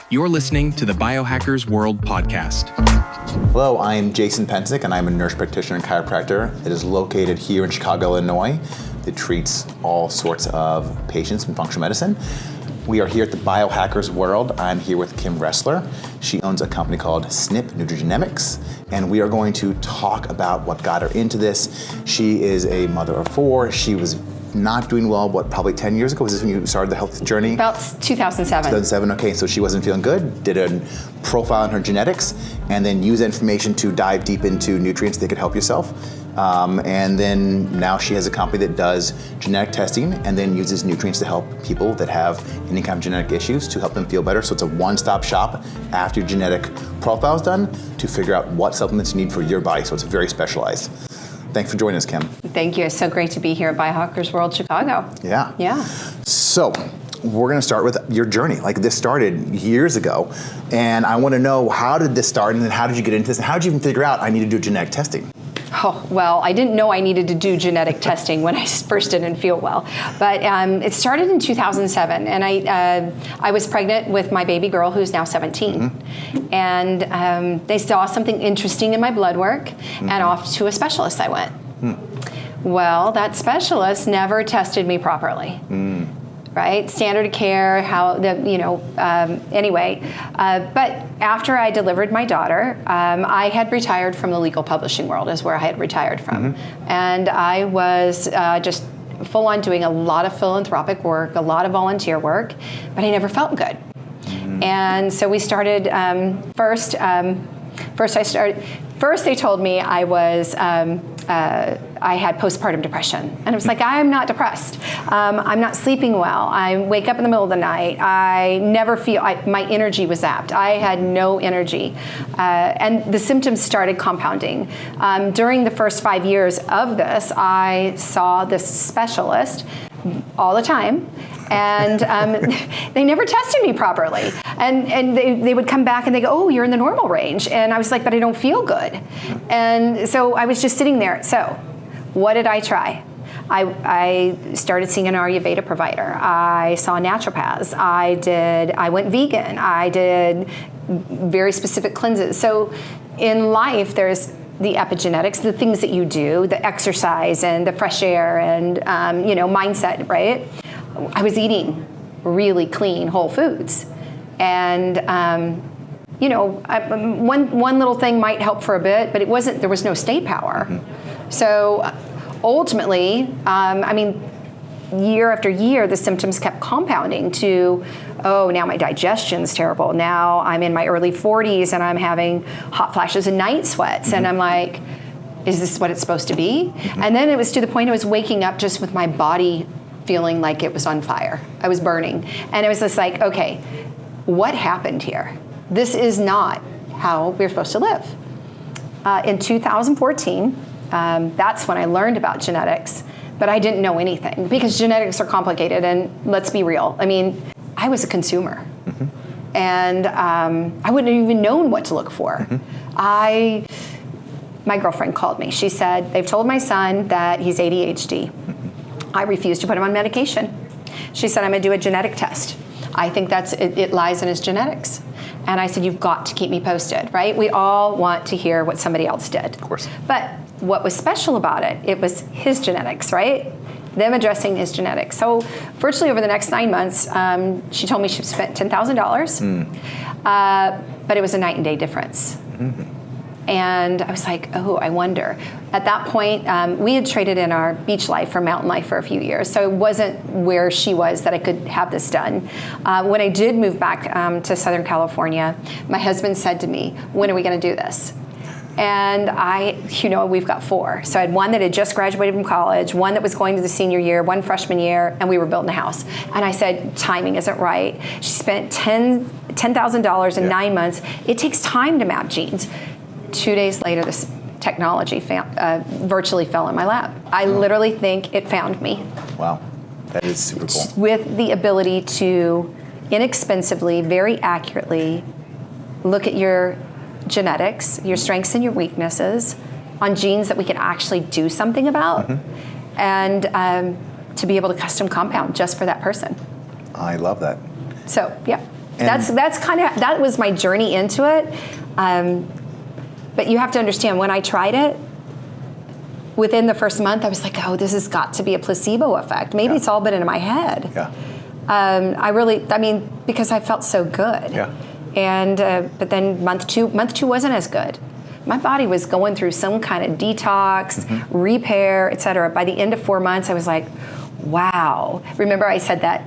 You're listening to the Biohackers World podcast. Hello, I'm Jason Pencek, and I'm a nurse practitioner and chiropractor that is located here in Chicago, Illinois, that treats all sorts of patients in functional medicine. We are here at the Biohackers World. I'm here with Kim Ressler. She owns a company called SNiP Nutrigenomics, and we are going to talk about what got her into this. She is a mother of four. She was not doing well, probably 10 years ago? Was this when you started the health journey? About 2007. 2007, okay, so she wasn't feeling good, did a profile on her genetics, and then used that information to dive deep into nutrients that could help yourself. And then now she has a company that does genetic testing and then uses nutrients to help people that have any kind of genetic issues to help them feel better. So it's a one-stop shop after your genetic profile is done to figure out what supplements you need for your body. So it's very specialized. Thanks for joining us, Kim. Thank you. It's so great to be here at Biohackers World, Chicago. Yeah. So we're going to start with your journey. Like, this started years ago, and I want to know, how did this start, and then how did you get into this, and how did you even figure out I need to do genetic testing? Oh, well, I didn't know I needed to do genetic testing when I first didn't feel well. But it started in 2007, and I was pregnant with my baby girl, who's now 17. Mm-hmm. And they saw something interesting in my blood work, mm-hmm. and off to a specialist I went. Well, that specialist never tested me properly. Right? Standard of care, anyway. But after I delivered my daughter, I had retired from the legal publishing world, is where I had retired from. Mm-hmm. And I was just full on doing a lot of philanthropic work, a lot of volunteer work, but I never felt good. Mm-hmm. And so we started, first they told me I was, I had postpartum depression. And I was like, I am not depressed. I'm not sleeping well. I wake up in the middle of the night. I never feel, my energy was zapped. I had no energy. And the symptoms started compounding. During the first 5 years of this, I saw this specialist all the time. And they never tested me properly. And they would come back and they go, oh, you're in the normal range. And I was like, but I don't feel good. And so I was just sitting there. So what did I try? I started seeing an Ayurveda provider. I saw naturopaths. I went vegan. I did very specific cleanses. So in life, there's the epigenetics, the things that you do, the exercise and the fresh air and mindset, right? I was eating really clean whole foods. And one little thing might help for a bit, but there was no state power. Mm-hmm. So ultimately, year after year, the symptoms kept compounding to, oh, now my digestion's terrible. Now I'm in my early 40s and I'm having hot flashes and night sweats. Mm-hmm. And I'm like, is this what it's supposed to be? Mm-hmm. And then it was to the point I was waking up just with my body feeling like it was on fire. I was burning. And it was just like, okay, what happened here? This is not how we're supposed to live. In 2014, that's when I learned about genetics, but I didn't know anything because genetics are complicated, and let's be real. I was a consumer. Mm-hmm. And I wouldn't have even known what to look for. Mm-hmm. My girlfriend called me. She said, they've told my son that he's ADHD. I refused to put him on medication. She said, I'm going to do a genetic test. I think it lies in his genetics. And I said, you've got to keep me posted, right? We all want to hear what somebody else did. Of course. But what was special about it was his genetics, right? Them addressing his genetics. So virtually over the next 9 months, she told me she spent $10,000, but it was a night and day difference. Mm-hmm. And I was like, oh, I wonder. At that point, we had traded in our beach life for mountain life for a few years, so it wasn't where she was that I could have this done. When I did move back to Southern California, my husband said to me, when are we going to do this? And we've got four. So I had one that had just graduated from college, one that was going to the senior year, one freshman year, and we were building a house. And I said, timing isn't right. She spent $10,000 in 9 months. It takes time to map genes. 2 days later, this technology virtually fell in my lap. I literally think it found me. Wow, that is super cool. With the ability to inexpensively, very accurately look at your genetics, your strengths and your weaknesses on genes that we can actually do something about, mm-hmm. and to be able to custom compound just for that person. I love that. So, yeah. That was my journey into it. But you have to understand, when I tried it, within the first month, I was like, oh, this has got to be a placebo effect. Maybe it's all been in my head. Yeah. Because I felt so good. Yeah. And but then month two wasn't as good. My body was going through some kind of detox, repair, et cetera. By the end of 4 months, I was like, wow. Remember I said that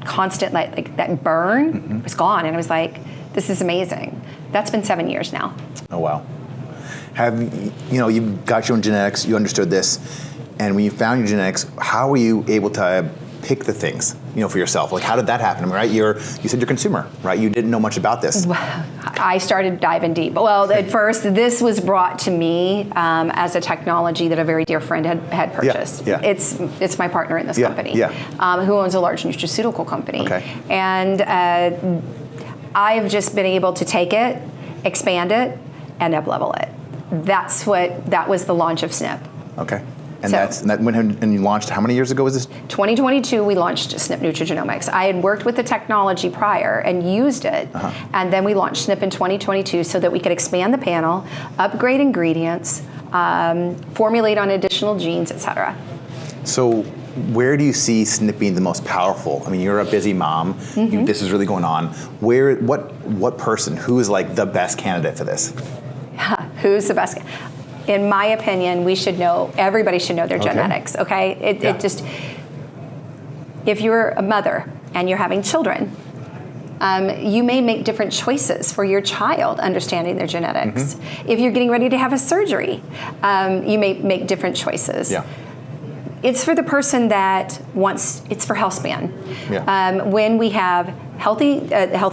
constant, like that burn was gone. And I was like, this is amazing. That's been 7 years now. Oh, wow. You got your own genetics, you understood this, and when you found your genetics, how were you able to pick the things, for yourself? Like, how did that happen? Right? You said you're a consumer, right? You didn't know much about this. I started diving deep. Well, at first, this was brought to me as a technology that a very dear friend had purchased. Yeah. It's my partner in this company, who owns a large nutraceutical company. Okay. And I've just been able to take it, expand it, and up-level it. That was the launch of SNiP. Okay. And you launched, how many years ago was this? 2022, we launched SNiP Nutrigenomics. I had worked with the technology prior and used it, and then we launched SNiP in 2022 so that we could expand the panel, upgrade ingredients, formulate on additional genes, et cetera. So where do you see SNiP being the most powerful? I mean, you're a busy mom. This is really going on. What person, who is like the best candidate for this? Who's the best? In my opinion, everybody should know their genetics, okay? It just, if you're a mother and you're having children, you may make different choices for your child understanding their genetics. If you're getting ready to have a surgery, you may make different choices. Yeah. It's for the person that it's for health span. Yeah. When we have healthy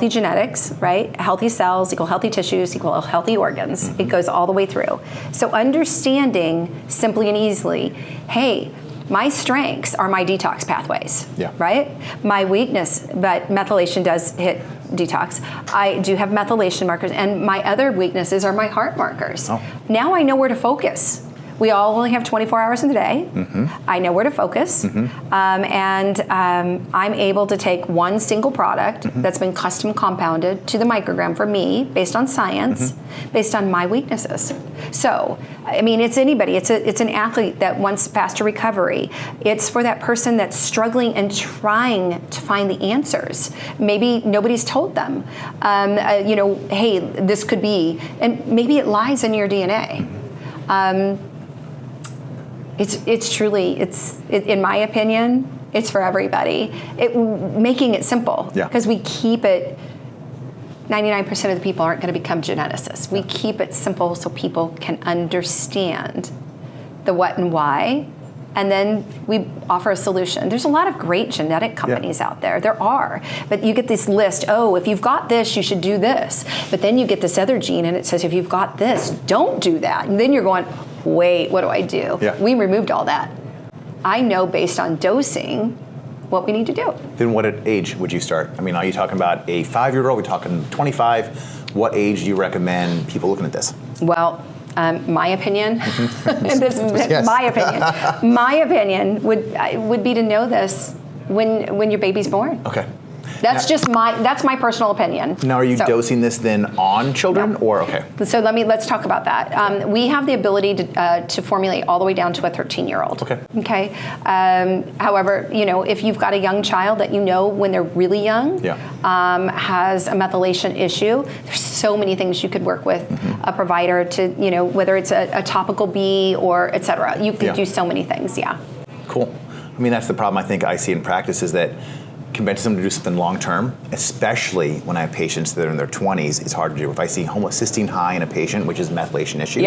genetics, right? Healthy cells equal healthy tissues equal healthy organs. It goes all the way through. So understanding simply and easily, hey, my strengths are my detox pathways, right? My weakness, but methylation does hit detox. I do have methylation markers, and my other weaknesses are my heart markers. Oh. Now I know where to focus. We all only have 24 hours in the day. I know where to focus. And I'm able to take one single product that's been custom compounded to the microgram for me based on science, based on my weaknesses. So, I mean, it's anybody. It's an athlete that wants faster recovery. It's for that person that's struggling and trying to find the answers. Maybe nobody's told them, hey, this could be, and maybe it lies in your DNA. It's truly, in my opinion, it's for everybody. Making it simple, because we keep it, 99% of the people aren't going to become geneticists. We keep it simple so people can understand the what and why, and then we offer a solution. There's a lot of great genetic companies out there. There are. But you get this list, if you've got this, you should do this. But then you get this other gene and it says, if you've got this, don't do that. And then you're going, wait, what do I do? We removed all that. I know based on dosing what we need to do. Then what age would you start? I mean, are you talking about a 5-year-old? We're talking 25? What age do you recommend people looking at this? Well, my opinion, my opinion would be to know this when your baby's born. Okay. That's my personal opinion. Now, are you dosing this then on children, or okay? So let's talk about that. We have the ability to formulate all the way down to a 13-year-old. Okay. However, if you've got a young child that when they're really young has a methylation issue, there's so many things you could work with a provider to whether it's a topical B or et cetera. You could do so many things. Cool. I mean, that's the problem I think I see in practice is that convincing them to do something long term, especially when I have patients that are in their 20s, is hard to do. If I see homocysteine high in a patient, which is methylation issues,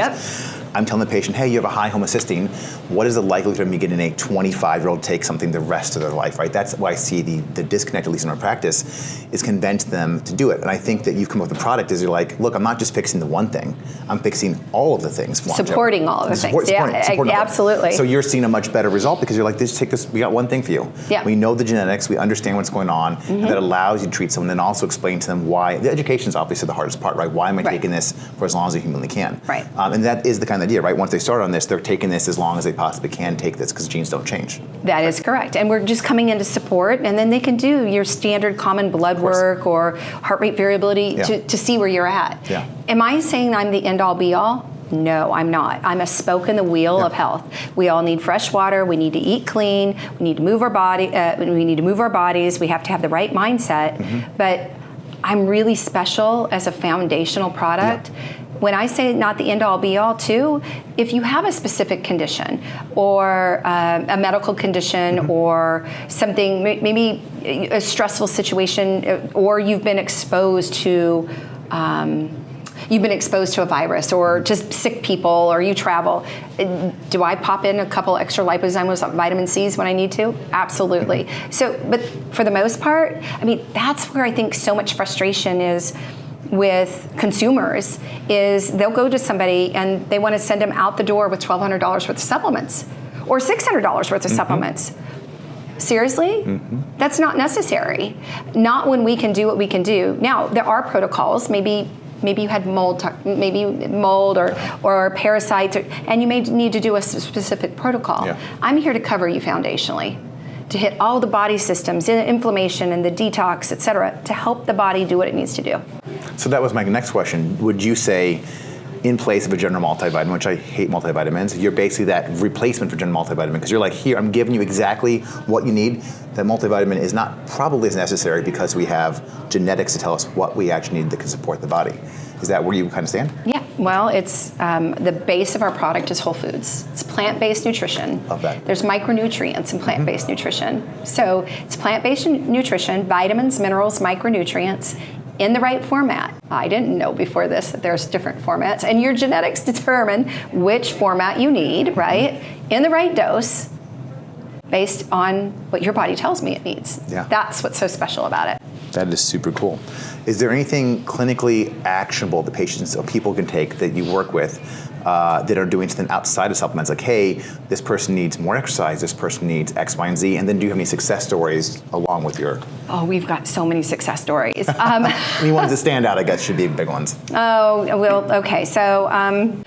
I'm telling the patient, hey, you have a high homocysteine. What is the likelihood of me getting a 25-year-old take something the rest of their life, right? That's why I see the disconnect, at least in our practice, is convince them to do it. And I think that you've come up with a product is you're like, look, I'm not just fixing the one thing. I'm fixing all of the things. Supporting all of the things. Supporting absolutely. So you're seeing a much better result because you're like, take this, we got one thing for you. We know the genetics, we understand what's going on, and that allows you to treat someone and also explain to them why. The education is obviously the hardest part, right? Why am I taking this for as long as I humanly can? Right. And that is the kind behind the idea, right? Once they start on this, they're taking this as long as they possibly can take this because genes don't change. That is correct. And we're just coming in to support, and then they can do your standard common blood work or heart rate variability to see where you're at. Yeah. Am I saying I'm the end all be all? No, I'm not. I'm a spoke in the wheel of health. We all need fresh water. We need to eat clean. We need to move our body. We need to move our bodies. We have to have the right mindset. But I'm really special as a foundational product. When I say not the end all be all too, if you have a specific condition or a medical condition or something, maybe a stressful situation, or you've been exposed to a virus or just sick people, or you travel, do I pop in a couple extra lipozymes, vitamin C's when I need to? Absolutely. So, but for the most part, I mean, that's where I think so much frustration is with consumers, is they'll go to somebody and they want to send them out the door with $1,200 worth of supplements or $600 worth of supplements. Seriously? That's not necessary. Not when we can do what we can do. Now, there are protocols. Maybe you had mold or parasites, and you may need to do a specific protocol. Yeah. I'm here to cover you foundationally, to hit all the body systems, the inflammation and the detox, et cetera, to help the body do what it needs to do. So that was my next question. Would you say, in place of a general multivitamin, which I hate multivitamins, you're basically that replacement for general multivitamin, because you're like, here, I'm giving you exactly what you need. That multivitamin is not probably as necessary because we have genetics to tell us what we actually need that can support the body. Is that where you kind of stand? Yeah, well, it's the base of our product is whole foods. It's plant-based nutrition. Love that. There's micronutrients in plant-based nutrition. So it's plant-based nutrition, vitamins, minerals, micronutrients, in the right format. I didn't know before this that there's different formats, and your genetics determine which format you need, right? In the right dose, based on what your body tells me it needs. Yeah. That's what's so special about it. That is super cool. Is there anything clinically actionable that patients or people can take that you work with that are doing something outside of supplements? Like, hey, this person needs more exercise, this person needs X, Y, and Z, and then do you have any success stories along with your... Oh, we've got so many success stories. Any ones that stand out, I guess, should be big ones. Oh, well, okay. So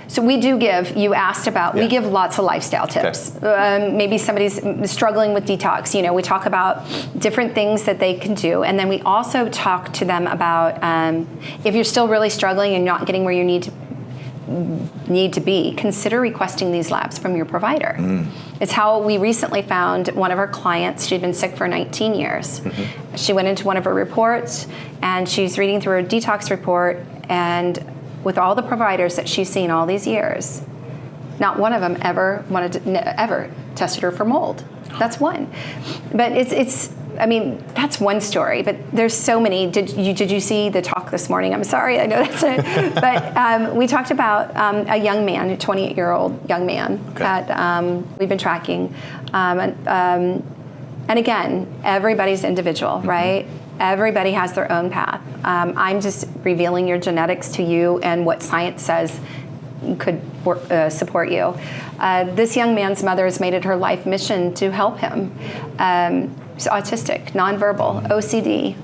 so we do give, you asked about, we give lots of lifestyle tips. Okay. Maybe somebody's struggling with detox. You know, we talk about different things that they can do. And then we also talk to them about if you're still really struggling and not getting where you need to be, consider requesting these labs from your provider. It's how we recently found one of our clients. She'd been sick for 19 years. She went into one of her reports, and she's reading through her detox report, and with all the providers that she's seen all these years, not one of them ever tested her for mold. That's one. But it's I mean, that's one story, but there's so many. Did you see the talk this morning? I'm sorry, I know that's it. But we talked about a young man, a 28-year-old young man that we've been tracking. And again, everybody's individual, right? Everybody has their own path. I'm just revealing your genetics to you and what science says could support you. This young man's mother has made it her life mission to help him. He's autistic, nonverbal, OCD,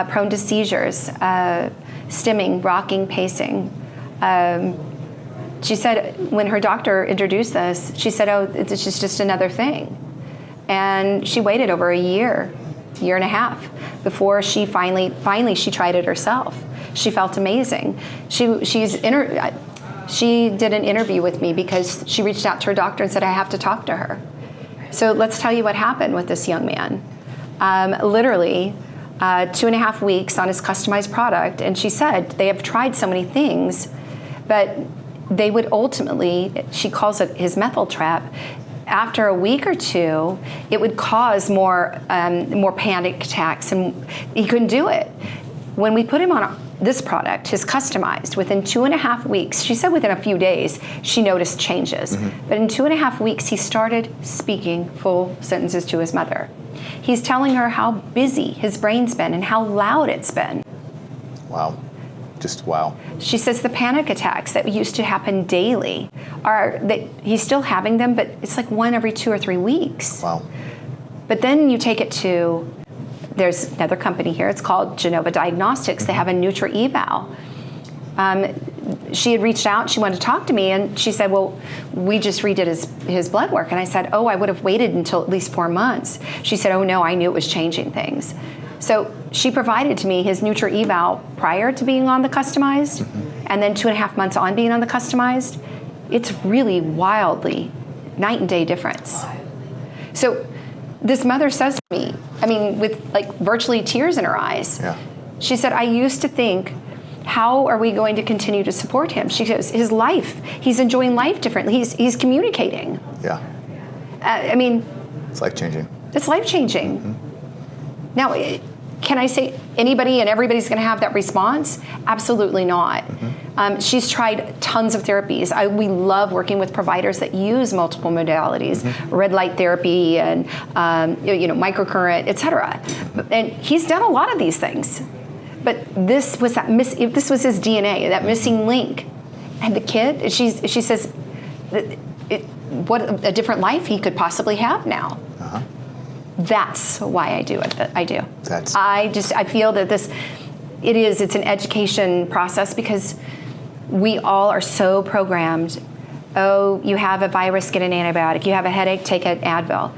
prone to seizures, stimming, rocking, pacing. She said when her doctor introduced this, she said, oh, it's just another thing. And she waited over a year and a half before she finally she tried it herself. She felt amazing. She did an interview with me because she reached out to her doctor and said, I have to talk to her. So let's tell you what happened with this young man. Literally 2.5 weeks on his customized product, and she said they have tried so many things, but they would ultimately, she calls it his methyl trap, after a week or two, it would cause more panic attacks, and he couldn't do it. When we put him on this product, his customized, within 2.5 weeks, she said within a few days, she noticed changes. But in 2.5 weeks, he started speaking full sentences to his mother. He's telling her how busy his brain's been and how loud it's been. Wow. Just wow. She says the panic attacks that used to happen daily he's still having them, but it's like one every 2 or 3 weeks. Wow. But then you take it to, there's another company here, it's called Genova Diagnostics. They have a NutrIV. she had reached out, she wanted to talk to me, and she said, well, we just redid his blood work. And I said, oh, I would have waited until at least 4 months. She said, oh no, I knew it was changing things. So she provided to me his NutrIV prior to being on the customized, and then 2.5 months on being on the customized. It's really wildly night and day difference. So this mother says to me, I mean, with like virtually tears in her eyes, she said, I used to think, how are we going to continue to support him? She goes, his life, he's enjoying life differently. He's communicating. Yeah. I mean, it's life-changing. It's life-changing. Now, can I say anybody and everybody's going to have that response? Absolutely not. She's tried tons of therapies. We love working with providers that use multiple modalities, red light therapy and microcurrent, et cetera. And he's done a lot of these things. But this was this was his DNA, that missing link. And the kid, she says, what a different life he could possibly have now. That's why I do it. I do. I feel that it's an education process, because we all are so programmed. Oh, you have a virus, get an antibiotic. You have a headache, take an Advil.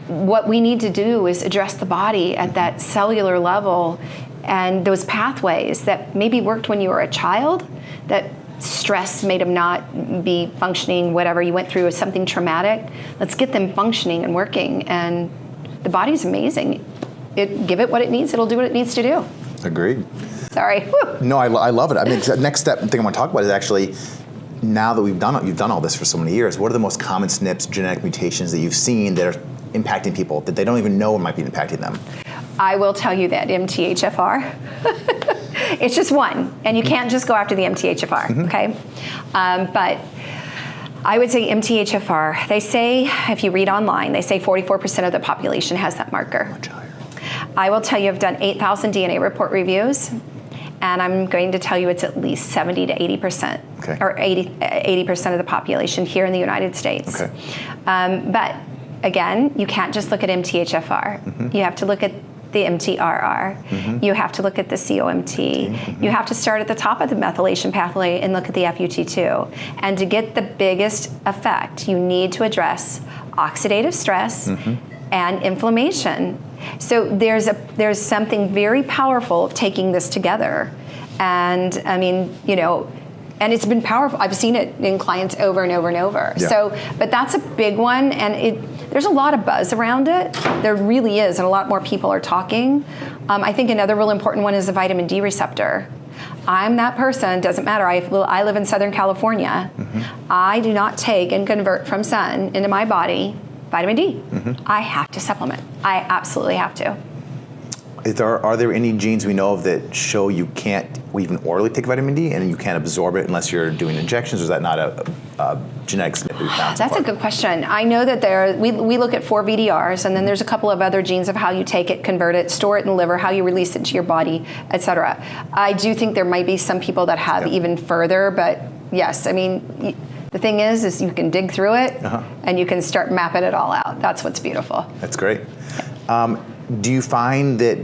What we need to do is address the body at that cellular level, and those pathways that maybe worked when you were a child, that stress made them not be functioning, whatever you went through was something traumatic. Let's get them functioning and working. And the body's amazing. Give it what it needs, it'll do what it needs to do. Agreed. Sorry. Woo. No, I love it. I mean, the next thing I want to talk about is actually, now that you've done all this for so many years, what are the most common SNPs, genetic mutations that you've seen that are impacting people that they don't even know might be impacting them? I will tell you that MTHFR. It's just one, and you can't just go after the MTHFR, okay? But I would say MTHFR, they say, if you read online, they say 44% of the population has that marker. Much higher. I will tell you, I've done 8,000 DNA report reviews, and I'm going to tell you it's at least 70 to 80%, or 80% of the population here in the United States. Okay. But again, you can't just look at MTHFR. You have to look at the MTRR. You have to look at the COMT. You have to start at the top of the methylation pathway and look at the FUT2. And to get the biggest effect, you need to address oxidative stress and inflammation. So there's something very powerful of taking this together. And I mean, and it's been powerful. I've seen it in clients over and over and over. Yeah. So, but that's a big one, and there's a lot of buzz around it. There really is, and a lot more people are talking. I think another real important one is the vitamin D receptor. I'm that person, doesn't matter. I live in Southern California. I do not take and convert from sun into my body vitamin D. I have to supplement. I absolutely have to. Are there any genes we know of that show you can't even orally take vitamin D and you can't absorb it unless you're doing injections, or is that not a genetic SNP we found? That's a good question. I know that we look at 4 VDRs, and then there's a couple of other genes of how you take it, convert it, store it in the liver, how you release it to your body, et cetera. I do think there might be some people that have even further, but yes, I mean, the thing is you can dig through it and you can start mapping it all out. That's what's beautiful. That's great. Do you find that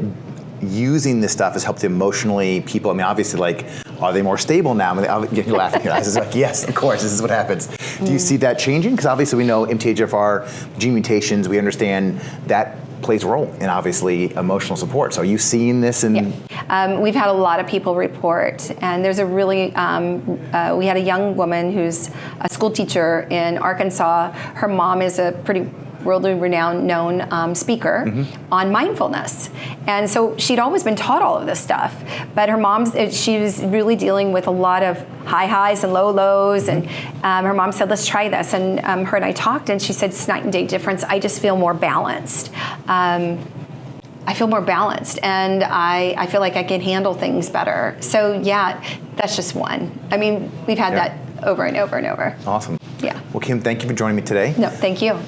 using this stuff has helped emotionally people? I mean, obviously, like, are they more stable now? I mean, you're laughing your eyes. It's like, yes, of course, this is what happens. Do you see that changing? Because obviously we know MTHFR, gene mutations, we understand that plays a role in, obviously, emotional support. So are you seeing this? We've had a lot of people report, and there's a really, we had a young woman who's a school teacher in Arkansas. Her mom is a pretty worldly renowned known speaker on mindfulness. And so she'd always been taught all of this stuff, but she was really dealing with a lot of high highs and low lows, and her mom said, let's try this. And her and I talked, and she said, it's night and day difference. I just feel more balanced. I feel more balanced, and I feel like I can handle things better. So yeah, that's just one. I mean, we've had that over and over and over. Awesome. Yeah. Well, Kim, thank you for joining me today. No, thank you.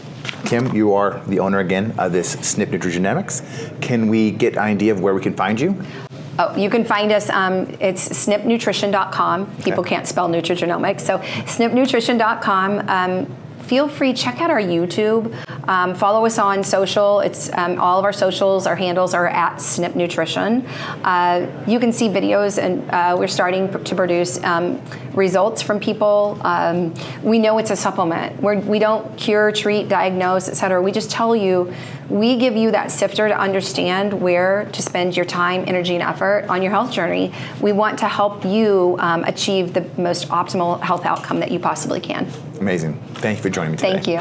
Kim, you are the owner again of this SNiP Nutrigenomics. Can we get an idea of where we can find you? Oh, you can find us, it's snipnutrition.com. People can't spell nutrigenomics, so snipnutrition.com. Feel free, check out our YouTube. Follow us on social. It's all of our socials, our handles are at SNiP Nutrition. You can see videos, and we're starting to produce results from people. We know it's a supplement. We don't cure, treat, diagnose, et cetera. We just tell you, we give you that sifter to understand where to spend your time, energy, and effort on your health journey. We want to help you achieve the most optimal health outcome that you possibly can. Amazing. Thank you for joining me today. Thank you.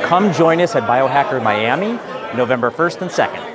Come join us at Biohacker Miami, November 1st and 2nd.